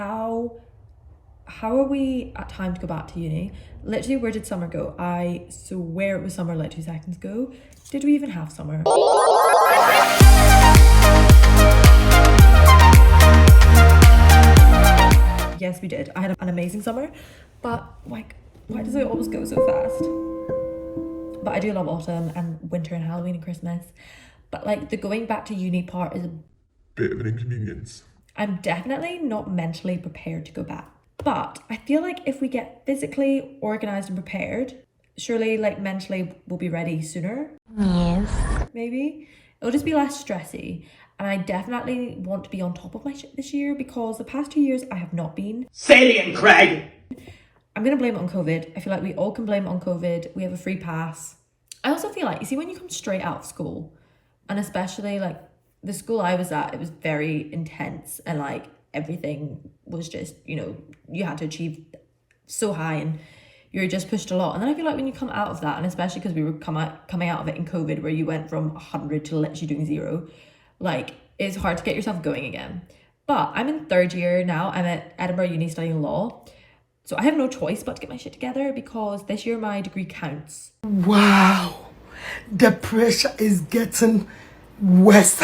how are we at time to go back to uni? Literally, where did summer go? I swear it was summer like 2 seconds ago. Did we even have summer? Yes, we did. I had an amazing summer, but like, why does it always go so fast? But I do love autumn and winter and Halloween and Christmas. But like the going back to uni part is a bit of an inconvenience. I'm definitely not mentally prepared to go back. But I feel like if we get physically organised and prepared, surely like mentally we'll be ready sooner. Yes. Maybe. It'll just be less stressy. And I definitely want to be on top of my shit this year because the past 2 years I have not been. Say it again, Craig! I'm going to blame it on COVID. I feel like we all can blame it on COVID. We have a free pass. I also feel like, you see, when you come straight out of school, and especially like the school I was at, it was very intense and like everything was just, you know, you had to achieve so high and you're just pushed a lot. And then I feel like when you come out of that, and especially because we were coming out of it in COVID where you went from 100 to literally doing 0, like it's hard to get yourself going again. But I'm in 3rd year now. I'm at Edinburgh Uni studying law. So I have no choice but to get my shit together because this year my degree counts. Wow, the pressure is getting worse.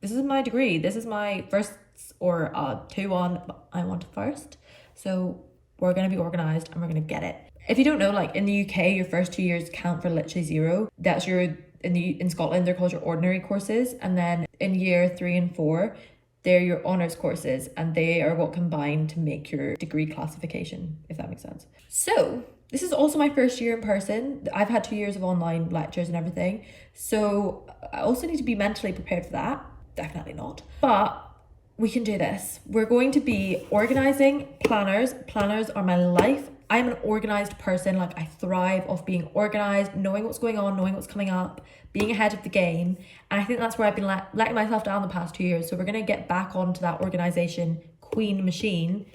This is my degree. This is my first or 2-1, but I want it first. So we're going to be organised and we're going to get it. If you don't know, like in the UK, your first 2 years count for literally 0. That's your, in Scotland, they're called your ordinary courses. And then in year 3 and 4, they're your honours courses and they are what combine to make your degree classification, if that makes sense. So this is also my first year in person. I've had 2 years of online lectures and everything. So I also need to be mentally prepared for that. Definitely not. But we can do this. We're going to be organising planners. Planners are my life. I'm an organised person. Like I thrive off being organised, knowing what's going on, knowing what's coming up, being ahead of the game. And I think that's where I've been letting myself down the past 2 years. So we're going to get back onto that organisation queen machine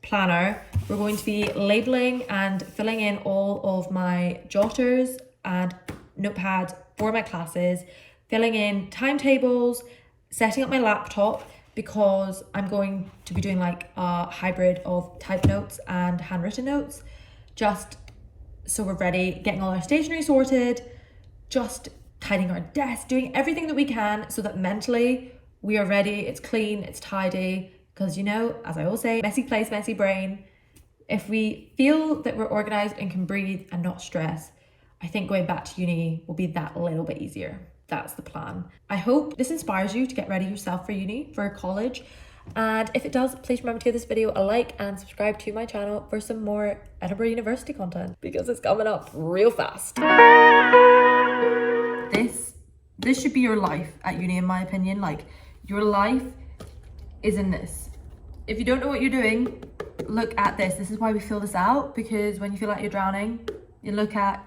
planner. We're going to be labelling and filling in all of my jotters and notepads for my classes, filling in timetables, setting up my laptop, because I'm going to be doing like a hybrid of typed notes and handwritten notes, just so we're ready, getting all our stationery sorted, just tidying our desk, doing everything that we can so that mentally we are ready, it's clean, it's tidy, because you know, as I always say, messy place, messy brain. If we feel that we're organised and can breathe and not stress, I think going back to uni will be that little bit easier. That's the plan. I hope this inspires you to get ready yourself for uni, for college. And if it does, please remember to give this video a like and subscribe to my channel for some more Edinburgh University content because it's coming up real fast. This should be your life at uni, in my opinion. Like, your life is in this. If you don't know what you're doing, look at this. This is why we fill this out, because when you feel like you're drowning, you look at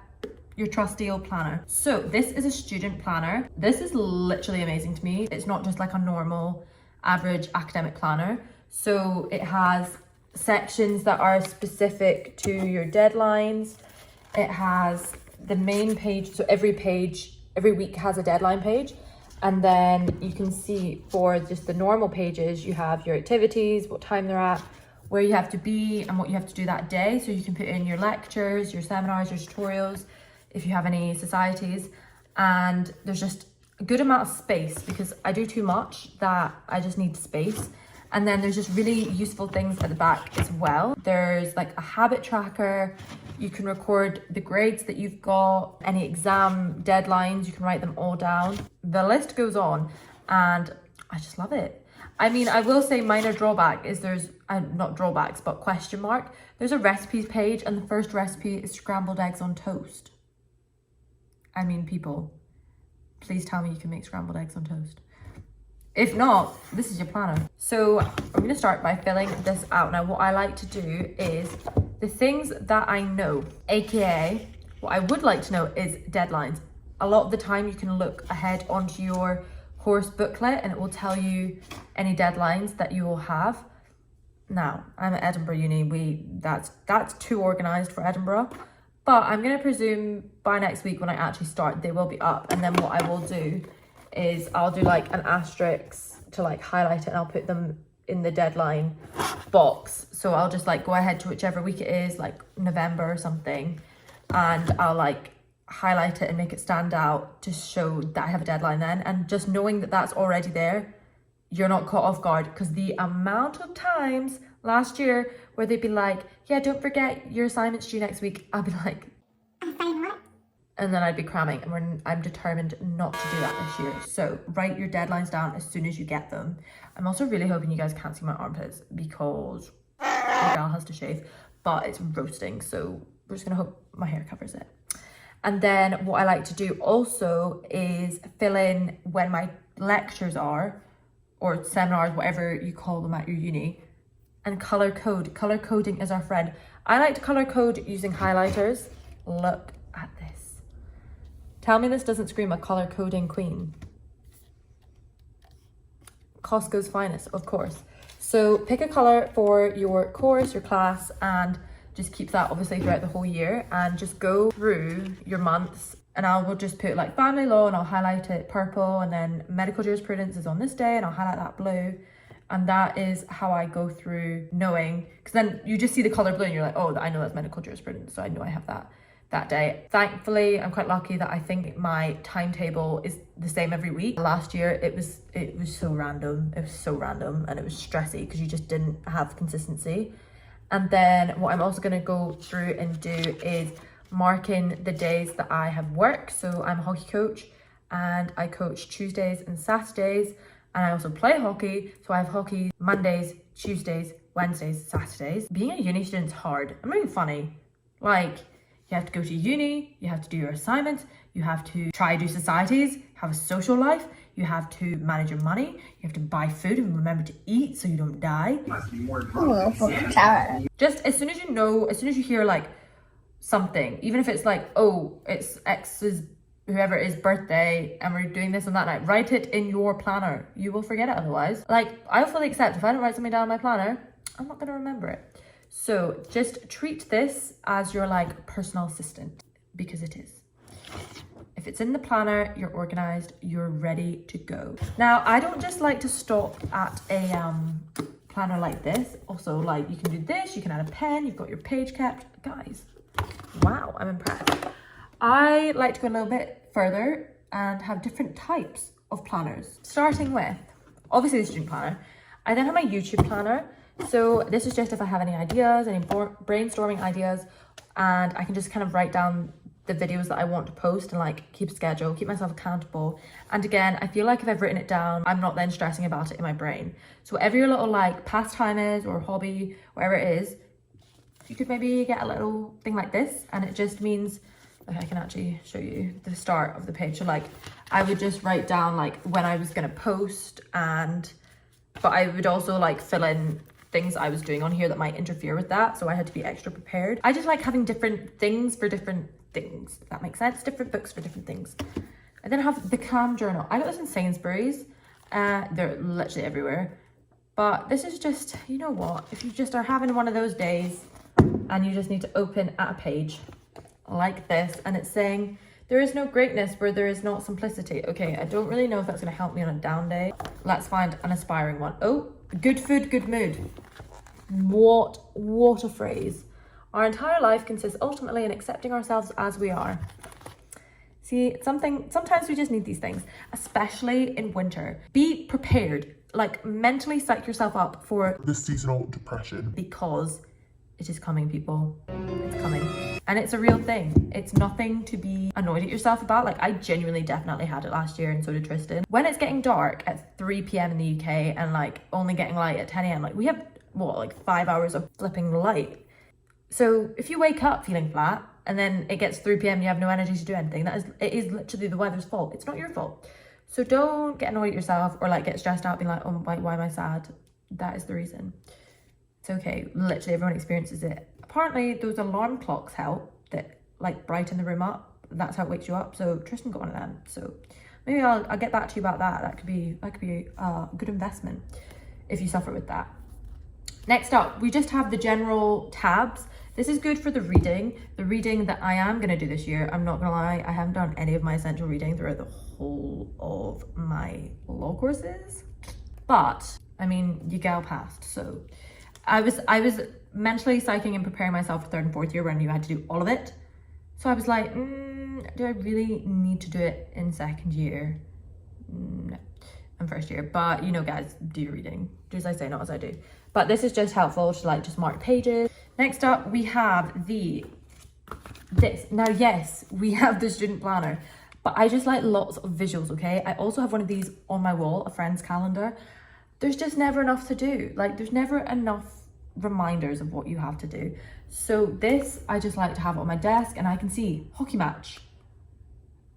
your trusty old planner. So this is a student planner. This is literally amazing to me. It's not just like a normal average academic planner. So it has sections that are specific to your deadlines. It has the main page. So every week has a deadline page. And then you can see for just the normal pages, you have your activities, what time they're at, where you have to be and what you have to do that day. So you can put in your lectures, your seminars, your tutorials, if you have any societies. And there's just a good amount of space because I do too much that I just need space. And then there's just really useful things at the back as well. There's like a habit tracker. You can record the grades that you've got, any exam deadlines, you can write them all down. The list goes on and I just love it. I mean, I will say minor drawback is there's, not drawbacks, but question mark. There's a recipes page and the first recipe is scrambled eggs on toast. I mean, people, please tell me you can make scrambled eggs on toast. If not, this is your planner. So I'm going to start by filling this out. Now, what I like to do is the things that I know, aka what I would like to know is deadlines. A lot of the time you can look ahead onto your course booklet and it will tell you any deadlines that you will have. Now, I'm at Edinburgh Uni, that's too organised for Edinburgh. But I'm going to presume by next week when I actually start, they will be up. And then what I will do is I'll do like an asterisk to like highlight it and I'll put them in the deadline box. So I'll just like go ahead to whichever week it is, like November or something, and I'll like highlight it and make it stand out to show that I have a deadline then. And just knowing that that's already there, you're not caught off guard, because the amount of times last year where they'd be like, yeah, don't forget your assignment's due next week, I'd be like, and then I'd be cramming, and I'm determined not to do that this year. So write your deadlines down as soon as you get them. I'm also really hoping you guys can't see my armpits because my gal has to shave, but it's roasting, so we're just gonna hope my hair covers it. And then what I like to do also is fill in when my lectures are, or seminars, whatever you call them at your uni, and color code. Color coding is our friend. I like to color code using highlighters. Look at this. Tell me this doesn't scream a color coding queen. Costco's finest, of course. So pick a color for your course, your class, and just keep that obviously throughout the whole year, and just go through your months. And I will just put like family law and I'll highlight it purple, and then medical jurisprudence is on this day and I'll highlight that blue. And that is how I go through knowing, because then you just see the color blue and you're like, oh, I know that's medical jurisprudence, so I know I have that day. Thankfully, I'm quite lucky that I think my timetable is the same every week. Last year, it was so random. It was so random, and it was stressy because you just didn't have consistency. And then what I'm also going to go through and do is marking the days that I have work. So I'm a hockey coach, and I coach Tuesdays and Saturdays, and I also play hockey. So I have hockey Mondays, Tuesdays, Wednesdays, Saturdays. Being a uni student is hard. I'm not even funny. Like, you have to go to uni, you have to do your assignments, you have to try do societies, have a social life, you have to manage your money, you have to buy food and remember to eat so you don't die. Just as soon as you know, as soon as you hear like something, even if it's like, oh, it's X's, whoever it is, birthday, and we're doing this on that night, write it in your planner. You will forget it otherwise. Like, I'll fully accept if I don't write something down in my planner, I'm not gonna remember it. So just treat this as your like personal assistant, because it is. If it's in the planner, you're organized, you're ready to go. Now, I don't just like to stop at a planner like this. Also, like, you can do this, you can add a pen, you've got your page kept. Guys, wow, I'm impressed. I like to go a little bit further and have different types of planners. Starting with, obviously the student planner. I then have my YouTube planner. So this is just if I have any ideas, any brainstorming ideas, and I can just kind of write down the videos that I want to post and like keep a schedule, keep myself accountable. And again, I feel like if I've written it down, I'm not then stressing about it in my brain. So whatever your little like pastime is or hobby, whatever it is, you could maybe get a little thing like this, and it just means, like, I can actually show you the start of the page. So like I would just write down like when I was gonna post, but I would also like fill in things I was doing on here that might interfere with that, so I had to be extra prepared. I just like having different things for different things, if that makes sense. Different books for different things. I then have the Calm Journal. I got this in Sainsbury's. They're literally everywhere. But this is just, you know what, if you just are having one of those days and you just need to open at a page like this, and it's saying, there is no greatness where there is not simplicity. Okay, I don't really know if that's going to help me on a down day. Let's find an aspiring one. Oh, good food, good mood. What a phrase. Our entire life consists ultimately in accepting ourselves as we are. See, sometimes we just need these things, especially in winter. Be prepared, like mentally psych yourself up for the seasonal depression, because it is coming, people. It's coming. And it's a real thing. It's nothing to be annoyed at yourself about. Like, I genuinely definitely had it last year, and so did Tristan. When it's getting dark at 3 p.m. in the UK and like only getting light at 10 a.m, like we have what, like 5 hours of flipping light. So if you wake up feeling flat and then it gets 3 p.m. and you have no energy to do anything, it is literally the weather's fault. It's not your fault. So don't get annoyed at yourself or like get stressed out being like, oh, why am I sad? That is the reason. It's okay. Literally everyone experiences it. Apparently those alarm clocks help, that like brighten the room up. That's how it wakes you up. So Tristan got one of them. So maybe I'll get back to you about that. That could be a good investment if you suffer with that. Next up, we just have the general tabs. This is good for the reading that I am going to do this year. I'm not going to lie, I haven't done any of my essential reading throughout the whole of my law courses. But I mean, you gal passed. So I was mentally psyching and preparing myself for 3rd and 4th year when you had to do all of it. So I was like, do I really need to do it in 2nd year? No, and 1st year. But you know, guys, do your reading. Do as I say, not as I do. But this is just helpful to like just mark pages. Next up, we have this. Now, yes, we have the student planner, but I just like lots of visuals, okay? I also have one of these on my wall, a friend's calendar. There's just never enough to do. Like, there's never enough reminders of what you have to do. So this, I just like to have on my desk, and I can see hockey match.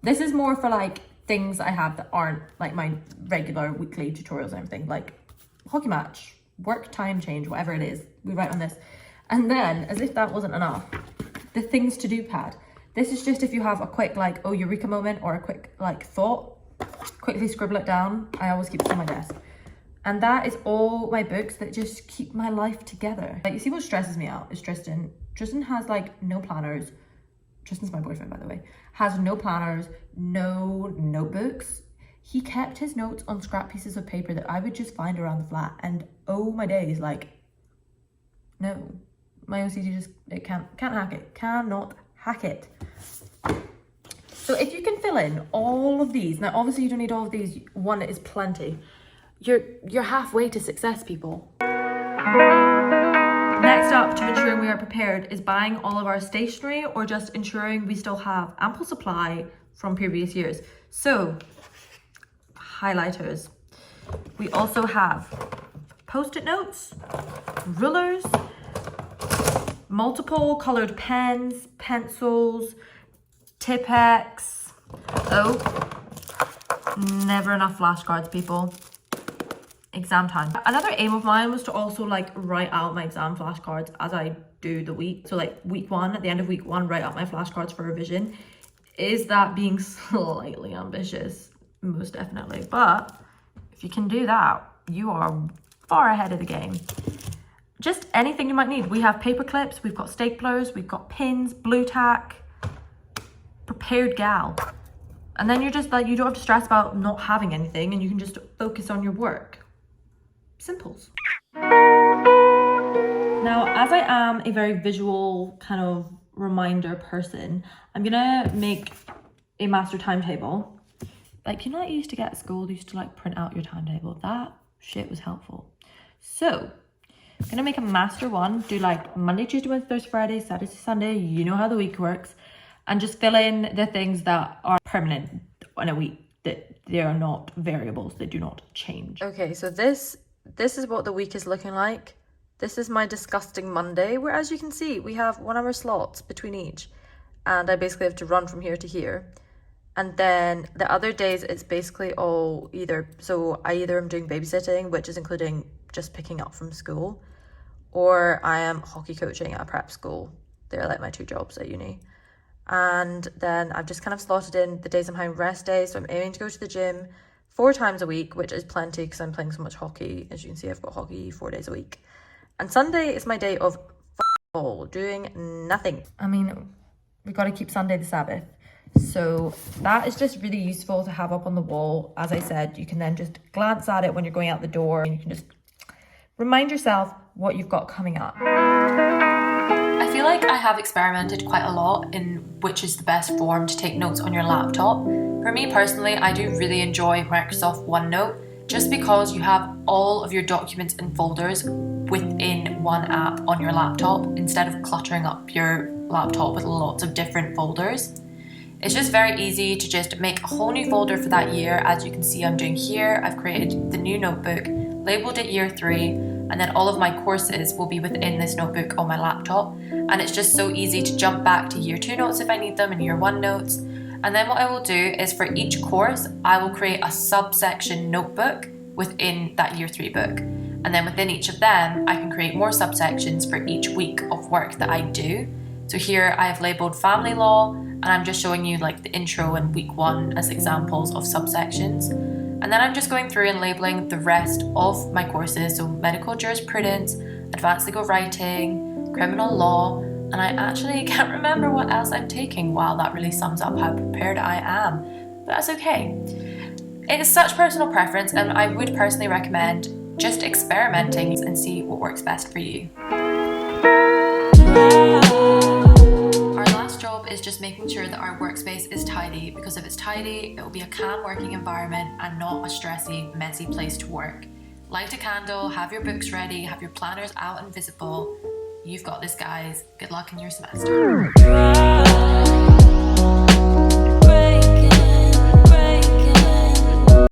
This is more for like things I have that aren't like my regular weekly tutorials and everything, like hockey match, work time change, whatever it is, we write on this. And then, as if that wasn't enough, the things to do pad. This is just if you have a quick like, oh, eureka moment, or a quick like thought, quickly scribble it down. I always keep it on my desk. And that is all my books that just keep my life together. Like, you see what stresses me out is Tristan. Tristan has like no planners. Tristan's my boyfriend, by the way. Has no planners, no notebooks. He kept his notes on scrap pieces of paper that I would just find around the flat. And oh my days, like, no. My OCD just, it can't hack it. Cannot hack it. So if you can fill in all of these, now obviously you don't need all of these, one is plenty. You're halfway to success, people. Next up, to ensuring we are prepared, is buying all of our stationery or just ensuring we still have ample supply from previous years. So, highlighters. We also have post-it notes, rulers, multiple colored pens, pencils, Tipp-Ex. Oh, never enough flashcards, people. Exam time. Another aim of mine was to also like write out my exam flashcards as I do the week. So like week 1, at the end of week 1, write out my flashcards for revision. Is that being slightly ambitious? Most definitely. But if you can do that, you are far ahead of the game. Just anything you might need. We have paper clips, we've got staplers, we've got pins, blue tack, prepared gal. And then you're just like, you don't have to stress about not having anything, and you can just focus on your work. Simples. Now, as I am a very visual kind of reminder person, I'm gonna make a master timetable. Like, you know, I used to get at school, they used to like print out your timetable. That shit was helpful. So, I'm gonna make a master one, do like Monday, Tuesday, Wednesday, Thursday, Friday, Saturday, Sunday. You know how the week works. And just fill in the things that are permanent in a week, that they are not variables, they do not change. Okay, so this is what the week is looking like. This is my disgusting Monday, where as you can see, we have 1 hour slots between each. And I basically have to run from here to here. And then the other days, it's basically all so I either am doing babysitting, which is including just picking up from school, or I am hockey coaching at a prep school. They're like my 2 jobs at uni. And then I've just kind of slotted in the days I'm having rest days. So I'm aiming to go to the gym 4 times a week, which is plenty because I'm playing so much hockey. As you can see, I've got hockey 4 days a week. And Sunday is my day of all, doing nothing. I mean, we got to keep Sunday the Sabbath. So that is just really useful to have up on the wall. As I said, you can then just glance at it when you're going out the door, and you can just remind yourself what you've got coming up. I feel like I have experimented quite a lot in which is the best form to take notes on your laptop. For me personally, I do really enjoy Microsoft OneNote, just because you have all of your documents and folders within one app on your laptop instead of cluttering up your laptop with lots of different folders. It's just very easy to just make a whole new folder for that year. As you can see I'm doing here, I've created the new notebook, labeled it year 3, and then all of my courses will be within this notebook on my laptop. And it's just so easy to jump back to year 2 notes if I need them and year 1 notes. And then what I will do is for each course, I will create a subsection notebook within that year 3 book. And then within each of them, I can create more subsections for each week of work that I do. So here I have labeled family law, and I'm just showing you like the intro and week 1 as examples of subsections. And then I'm just going through and labeling the rest of my courses, so medical jurisprudence, advanced legal writing, criminal law, and I actually can't remember what else I'm taking. Wow, that really sums up how prepared I am, but that's okay. It is such personal preference, and I would personally recommend just experimenting and see what works best for you. Our last job is just making sure that our workspace is tidy, because if it's tidy, it will be a calm working environment and not a stressy, messy place to work. Light a candle, have your books ready, have your planners out and visible. You've got this, guys. Good luck in your semester.